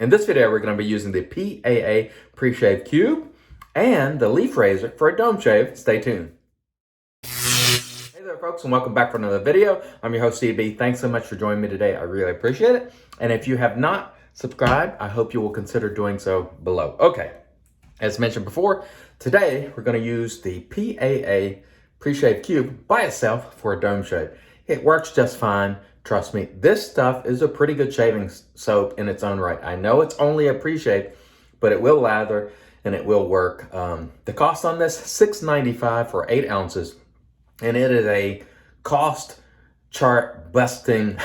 In this video, we're going to be using the PAA pre-shave cube and the leaf razor for a dome shave. Stay tuned. Hey there folks, and welcome back for another video. I'm your host CB. Thanks so much for joining me today. I really appreciate it. And if you have not subscribed, I hope you will consider doing so below. Okay, as mentioned before, today we're going to use the PAA pre-shave cube by itself for a dome shave. It works just fine. Trust me, this stuff is a pretty good shaving soap in its own right. I know it's only a pre-shave, but it will lather and it will work. The cost on this, $6.95 for 8 ounces. And it is a cost chart busting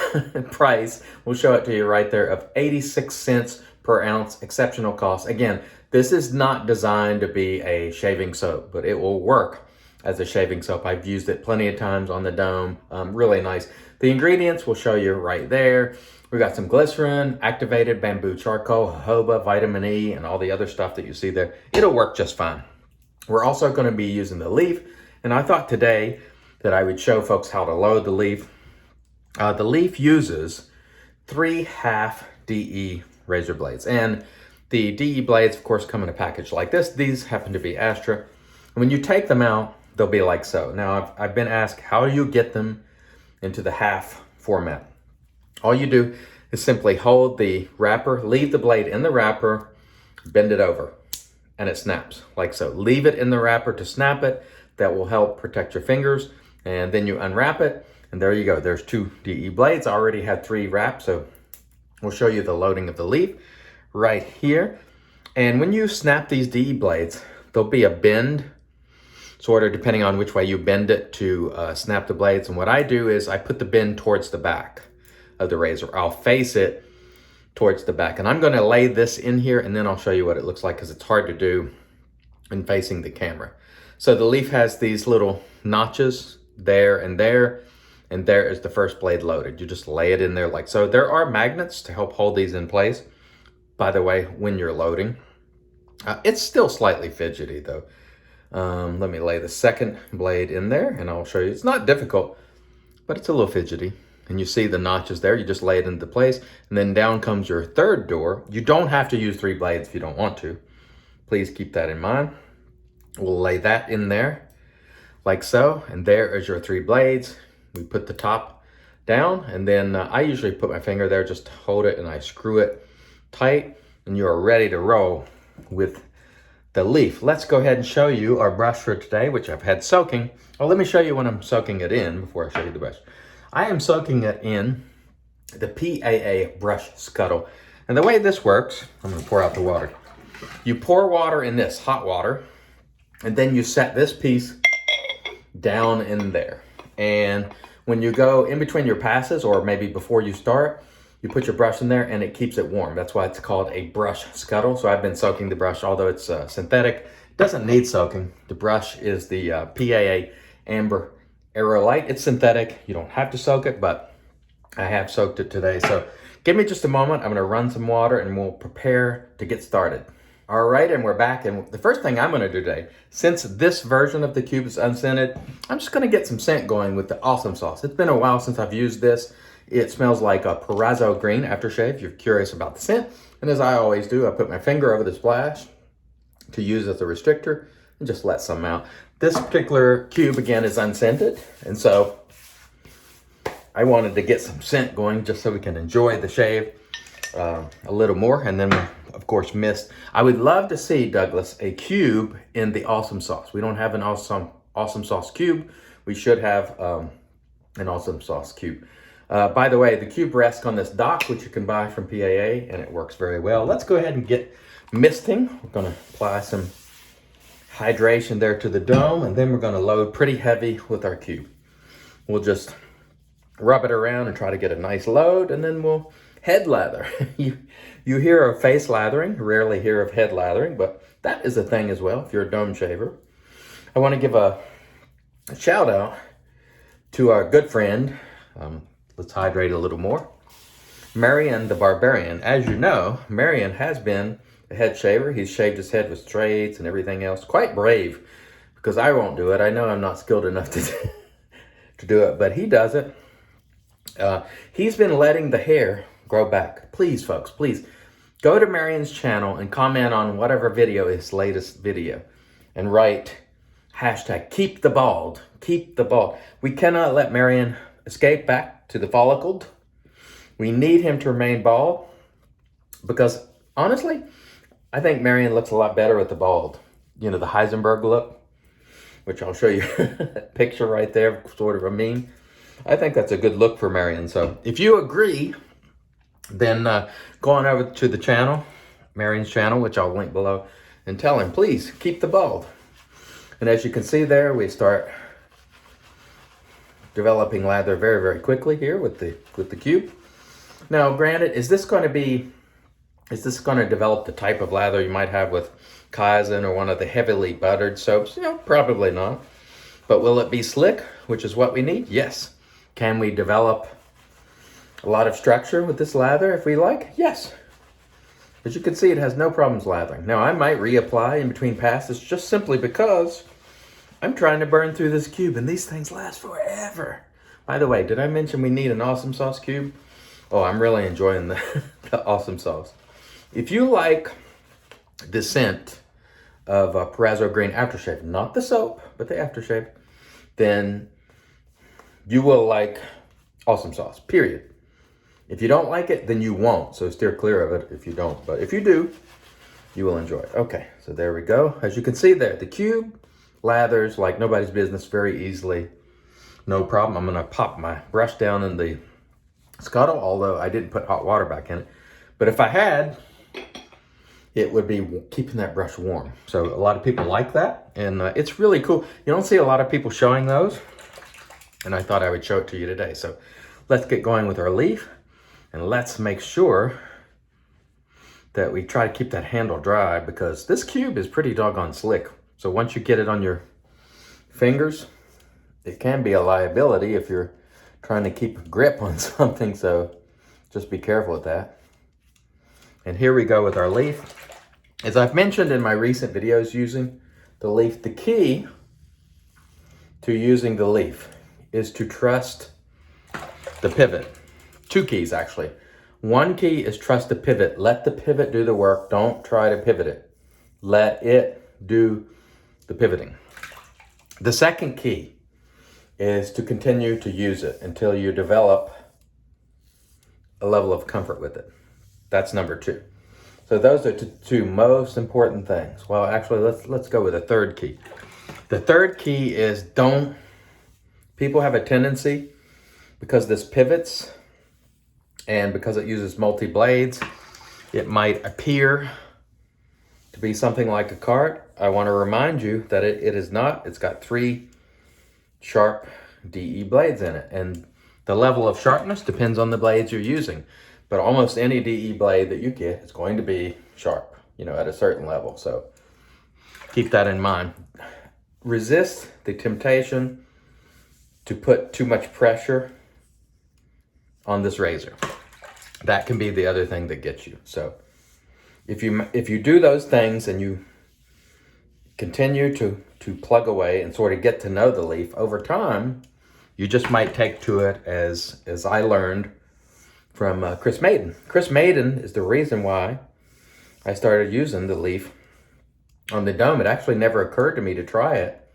price. We'll show it to you right there of 86 cents per ounce, exceptional cost. Again, this is not designed to be a shaving soap, but it will work as a shaving soap. I've used it plenty of times on the dome. Really nice. The ingredients we'll show you right there. We got some glycerin, activated bamboo charcoal, jojoba, vitamin E, and all the other stuff that you see there. It'll work just fine. We're also going to be using the leaf, and I thought today that I would show folks how to load the leaf. The leaf uses 3 half DE razor blades, and the DE blades, of course, come in a package like this. These happen to be Astra. When you take them out, they'll be like so. Now, I've been asked, how do you get them into the half format? All you do is simply hold the wrapper, leave the blade in the wrapper, bend it over, and it snaps like so. Leave it in the wrapper to snap it. That will help protect your fingers. And then you unwrap it, and there you go. There's 2 DE blades. I already had 3 wrapped, so we'll show you the loading of the leaf right here. And when you snap these DE blades, there'll be a bend, sort of depending on which way you bend it to snap the blades. And what I do is I put the bend towards the back of the razor. I'll face it towards the back. And I'm going to lay this in here, and then I'll show you what it looks like, because it's hard to do in facing the camera. So the leaf has these little notches there, and there is the first blade loaded. You just lay it in there like so. There are magnets to help hold these in place, by the way, when you're loading. It's still slightly fidgety though. Let me lay the second blade in there and I'll show you. It's not difficult, but it's a little fidgety. And you see the notches there. You just lay it into place, and then down comes your third door. You don't have to use 3 blades if you don't want to. Please keep that in mind. We'll lay that in there like so, and there is your 3 blades. We put the top down, and then I usually put my finger there just to hold it, and I screw it tight, and you are ready to roll with the leaf. Let's go ahead and show you our brush for today, which I've had soaking. Well, let me show you when I'm soaking it in before I show you the brush. I am soaking it in the PAA brush scuttle. And the way this works, I'm gonna pour out the water. You pour water in this, hot water, and then you set this piece down in there. And when you go in between your passes, or maybe before you start, you put your brush in there and it keeps it warm. That's why it's called a brush scuttle. So I've been soaking the brush, although it's synthetic. It doesn't need soaking. The brush is the PAA Amber Aerolite. It's synthetic. You don't have to soak it, but I have soaked it today. So give me just a moment. I'm gonna run some water and we'll prepare to get started. All right, and we're back, and the first thing I'm gonna do today, since this version of the cube is unscented, I'm just gonna get some scent going with the Awesome Sauce. It's been a while since I've used this. It smells like a Perazzo green aftershave, if you're curious about the scent. And as I always do, I put my finger over the splash to use as a restrictor and just let some out. This particular cube, again, is unscented, and so I wanted to get some scent going just so we can enjoy the shave a little more. And then of course, Misc. I would love to see, Douglas, a cube in the Awesome Sauce. We don't have an Awesome Sauce cube. We should have an Awesome Sauce cube. By the way, the cube rests on this dock, which you can buy from PAA, and it works very well. Let's go ahead and get misting. We're gonna apply some hydration there to the dome, and then we're gonna load pretty heavy with our cube. We'll just rub it around and try to get a nice load, and then we'll head lather. You hear of face lathering, rarely hear of head lathering, but that is a thing as well if you're a dome shaver. I want to give a shout out to our good friend, let's hydrate a little more, Marion the Barbarian. As you know, Marion has been a head shaver. He's shaved his head with straights and everything else. Quite brave, because I won't do it. I know I'm not skilled enough to do it, but he does it. He's been letting the hair grow back. Please, folks, please. go to Marion's channel and comment on whatever video, his latest video, and write hashtag keep the bald, keep the bald. We cannot let Marion escape back to the follicled. We need him to remain bald because honestly, I think Marion looks a lot better with the bald. You know, the Heisenberg look, which I'll show you a picture right there, sort of a meme. I think that's a good look for Marion. So if you agree, then go on over to the channel, Marion's channel, which I'll link below, and tell him, please keep the bald. And as you can see there, we start developing lather very, very quickly here with the cube. Now, granted, is this going to develop the type of lather you might have with Kaizen or one of the heavily buttered soaps? You know, probably not. But will it be slick, which is what we need? Yes. Can we develop a lot of structure with this lather if we like? Yes. As you can see, it has no problems lathering. Now, I might reapply in between passes just simply because I'm trying to burn through this cube, and these things last forever. By the way, did I mention we need an awesome sauce cube? Oh, I'm really enjoying the awesome sauce. If you like the scent of Perazzo Green Aftershave, not the soap, but the aftershave, then you will like awesome sauce, period. If you don't like it, then you won't. So steer clear of it if you don't. But if you do, you will enjoy it. Okay, so there we go. As you can see there, the cube lathers like nobody's business very easily. No problem. I'm going to pop my brush down in the scuttle, although I didn't put hot water back in it. But if I had, it would be keeping that brush warm. So a lot of people like that, and it's really cool. You don't see a lot of people showing those, and I thought I would show it to you today. So let's get going with our leaf, and let's make sure that we try to keep that handle dry because this cube is pretty doggone slick. So once you get it on your fingers, it can be a liability if you're trying to keep a grip on something. So just be careful with that. And here we go with our leaf. As I've mentioned in my recent videos using the leaf, the key to using the leaf is to trust the pivot. Two keys, actually. One key is trust the pivot. Let the pivot do the work. Don't try to pivot it. Let it do the pivoting. The second key is to continue to use it until you develop a level of comfort with it. That's number two. So those are the two most important things. Well, actually, let's go with the third key. The third key is people have a tendency, because this pivots and because it uses multi-blades, it might appear to be something like a cart. I want to remind you that it is not. It's got 3 sharp DE blades in it, and the level of sharpness depends on the blades you're using. But almost any DE blade that you get is going to be sharp, you know, at a certain level. So keep that in mind. Resist the temptation to put too much pressure on this razor. That can be the other thing that gets you. So if you do those things and you continue to plug away and sort of get to know the leaf over time, you just might take to it as I learned from Chris Maiden. Chris Maiden is the reason why I started using the leaf on the dome. It actually never occurred to me to try it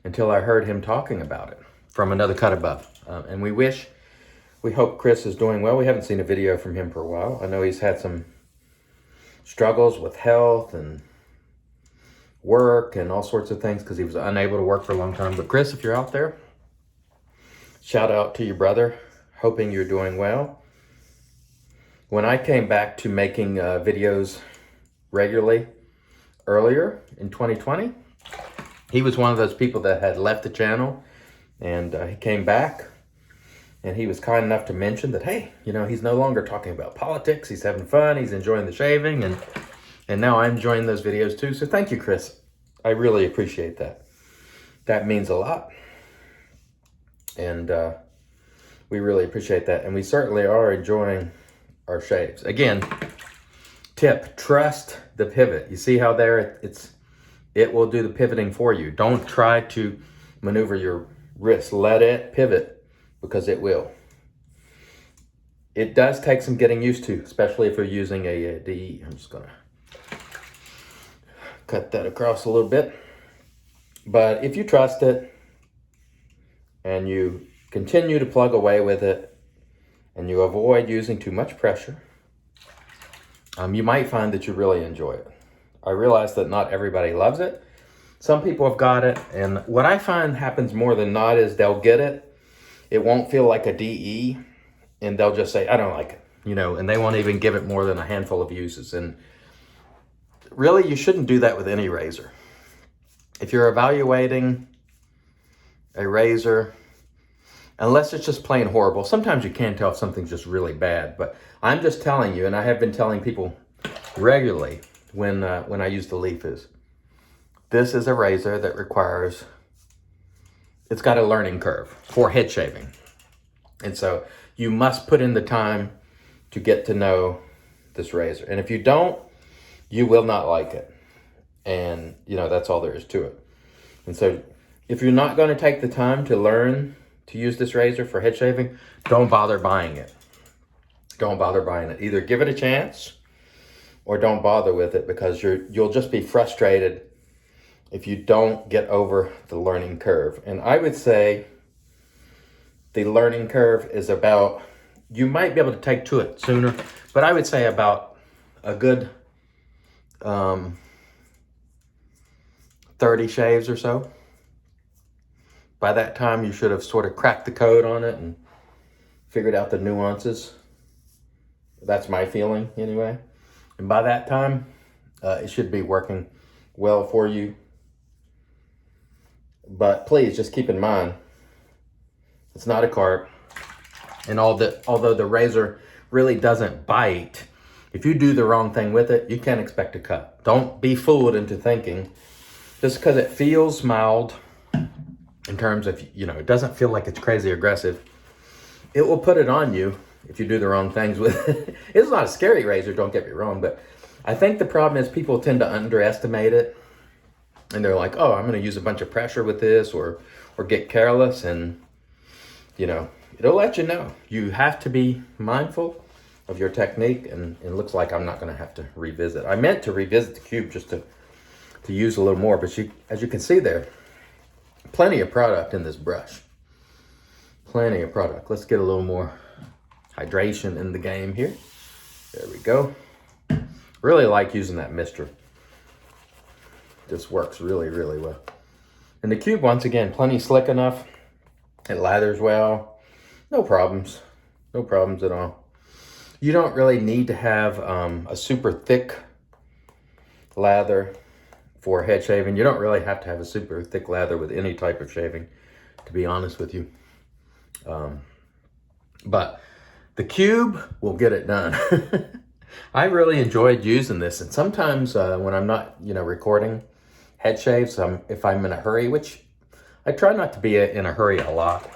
until I heard him talking about it from Another Cut Above. And we hope Chris is doing well. We haven't seen a video from him for a while. I know he's had some struggles with health and work and all sorts of things because he was unable to work for a long time. But Chris, if you're out there, shout out to your brother. Hoping you're doing well. When I came back to making videos regularly earlier in 2020, he was one of those people that had left the channel, and he came back, and he was kind enough to mention that, hey, you know, he's no longer talking about politics. He's having fun. He's enjoying the shaving, and now I'm enjoying those videos too. So thank you, Chris. I really appreciate that. That means a lot, and we really appreciate that, and we certainly are enjoying our shaves. Again, tip, trust the pivot. You see how there it will do the pivoting for you. Don't try to maneuver your wrist. Let it pivot because it will. It does take some getting used to, especially if you're using a DE. I'm just gonna cut that across a little bit. But if you trust it and you continue to plug away with it and you avoid using too much pressure, you might find that you really enjoy it. I realize that not everybody loves it. Some people have got it, and what I find happens more than not is they'll get it. It won't feel like a DE, and they'll just say, I don't like it, you know, and they won't even give it more than a handful of uses. And really, you shouldn't do that with any razor. If you're evaluating a razor, unless it's just plain horrible, sometimes you can tell if something's just really bad, but I'm just telling you, and I have been telling people regularly when I use the leaf is, this is a razor that requires, it's got a learning curve for head shaving. And so you must put in the time to get to know this razor. And if you don't, you will not like it. And, you know, that's all there is to it. And so if you're not going to take the time to learn to use this razor for head shaving, don't bother buying it. Don't bother buying it. Either give it a chance or don't bother with it, because you'll just be frustrated if you don't get over the learning curve. And I would say the learning curve is about, you might be able to take to it sooner, but I would say about a good 30 shaves or so. By that time, you should have sort of cracked the code on it and figured out the nuances. That's my feeling anyway. And by that time, it should be working well for you. But please just keep in mind, it's not a carp. And although the razor really doesn't bite, if you do the wrong thing with it, you can't expect a cut. Don't be fooled into thinking just because it feels mild in terms of, you know, it doesn't feel like it's crazy aggressive, it will put it on you if you do the wrong things with it. It's not a scary razor, don't get me wrong, but I think the problem is people tend to underestimate it. And they're like, oh, I'm going to use a bunch of pressure with this, or get careless, and, you know, it'll let you know. You have to be mindful of your technique, and it looks like I'm not going to have to revisit. I meant to revisit the cube just to use a little more, but as you can see there, plenty of product in this brush. Plenty of product. Let's get a little more hydration in the game here. There we go. Really like using that mister. This works really, really well. And the cube, once again, plenty slick enough. It lathers well. No problems. No problems at all. You don't really need to have a super thick lather for head shaving. You don't really have to have a super thick lather with any type of shaving, to be honest with you. But the cube will get it done. I really enjoyed using this. And sometimes when I'm not, you know, recording head shaves, if I'm in a hurry, which I try not to be in a hurry a lot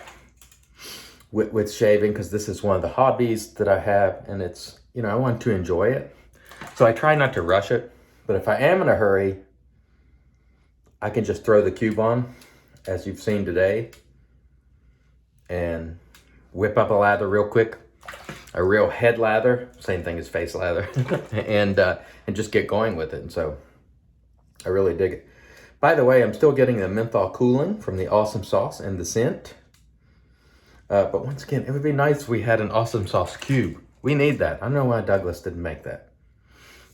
with shaving, because this is one of the hobbies that I have, and it's, you know, I want to enjoy it. So I try not to rush it. But if I am in a hurry, I can just throw the cube on, as you've seen today, and whip up a lather real quick, a real head lather, same thing as face lather, and just get going with it. And so I really dig it. By the way, I'm still getting the menthol cooling from the Awesome Sauce and the scent. But once again, it would be nice if we had an Awesome Sauce cube. We need that. I don't know why Douglas didn't make that.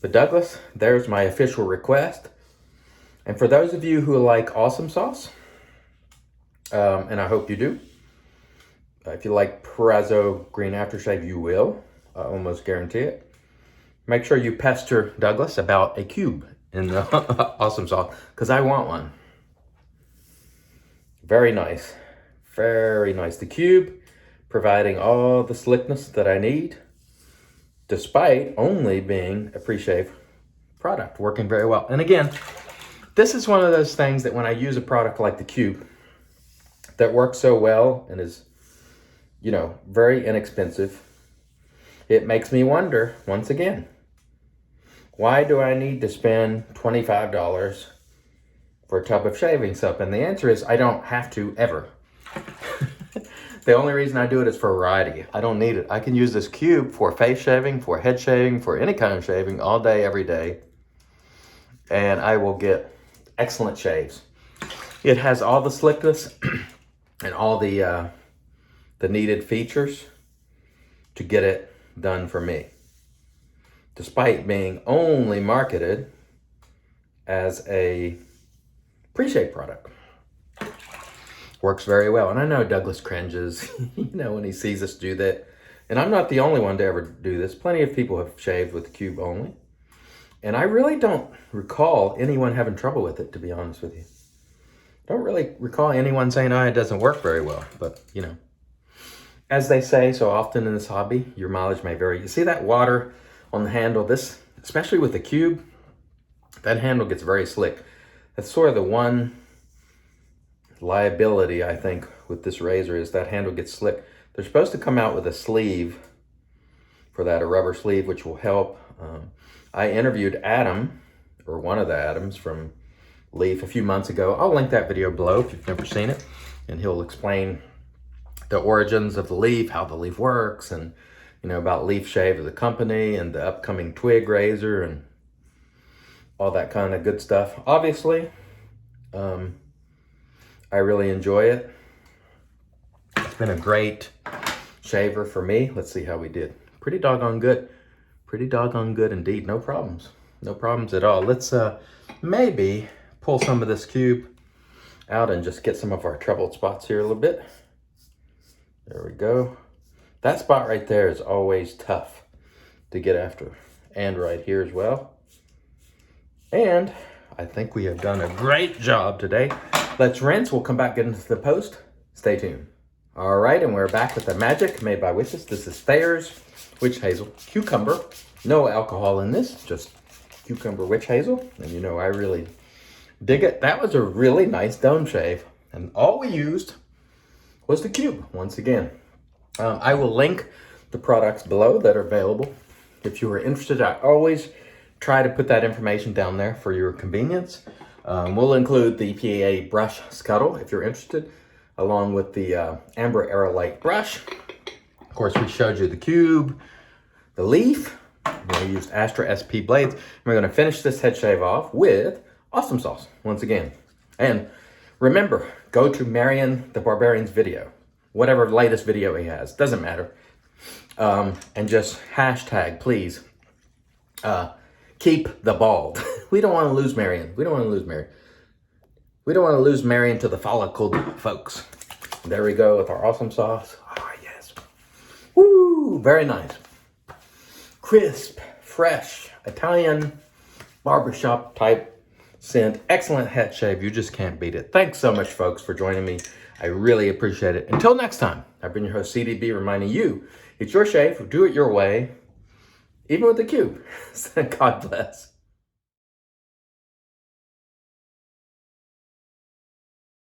But Douglas, there's my official request. And for those of you who like Awesome Sauce, and I hope you do, if you like Prazzo Green Aftershave, you will. I almost guarantee it. Make sure you pester Douglas about a cube in the Awesome Sauce, because I want one. Very nice. Very nice. The cube providing all the slickness that I need, despite only being a pre-shave product, working very well. And again, this is one of those things that when I use a product like the cube that works so well and is, you know, very inexpensive, it makes me wonder, once again, why do I need to spend $25 for a tub of shaving soap? And the answer is I don't have to ever. The only reason I do it is for variety. I don't need it. I can use this cube for face shaving, for head shaving, for any kind of shaving all day, every day. And I will get excellent shaves. It has all the slickness and all the needed features to get it done for me, despite being only marketed as a pre-shave product. Works very well. And I know Douglas cringes, when he sees us do that. And I'm not the only one to ever do this. Plenty of people have shaved with the cube only. And I really don't recall anyone having trouble with it, to be honest with you. Don't really recall anyone saying, it doesn't work very well. But, as they say so often in this hobby, your mileage may vary. You see that water on the handle? This, especially with the cube, that handle gets very slick. That's sort of the one liability, I think, with this razor is that handle gets slick. They're supposed to come out with a sleeve for that, a rubber sleeve, which will help. I interviewed Adam, or one of the Adams from Leaf a few months ago. I'll link that video below if you've never seen it, and he'll explain the origins of the Leaf, how the Leaf works, and about Leaf Shave as a company and the upcoming Twig razor and all that kind of good stuff. Obviously, I really enjoy it. It's been a great shaver for me. Let's see how we did. Pretty doggone good. Pretty doggone good indeed. No problems. No problems at all. Let's maybe pull some of this cube out and just get some of our troubled spots here a little bit. There we go. That spot right there is always tough to get after. And right here as well. And I think we have done a great job today. Let's rinse. We'll come back, get into the post. Stay tuned. All right, and we're back with the magic made by witches. This is Thayer's Witch Hazel Cucumber. No alcohol in this, just cucumber witch hazel. And I really dig it. That was a really nice dome shave. And all we used was the cube, once again. I will link the products below that are available. If you are interested, I always try to put that information down there for your convenience. We'll include the PAA brush scuttle if you're interested, along with the Amber Aerolite brush. Of course, we showed you the cube, the leaf. We used Astra SP blades. We're going to finish this head shave off with Awesome Sauce once again. And remember, go to Marion the Barbarian's video, whatever latest video he has, doesn't matter. And just hashtag, please, keep the bald. We don't want to lose Marion. We don't want to lose Marion. We don't want to lose Marion to the follicled folks. There we go with our awesome sauce. Oh, yes. Woo, very nice. Crisp, fresh, Italian barbershop type scent. Excellent head shave. You just can't beat it. Thanks so much, folks, for joining me. I really appreciate it. Until next time, I've been your host, CDB, reminding you, it's your shave. Do it your way, even with the cube. God bless.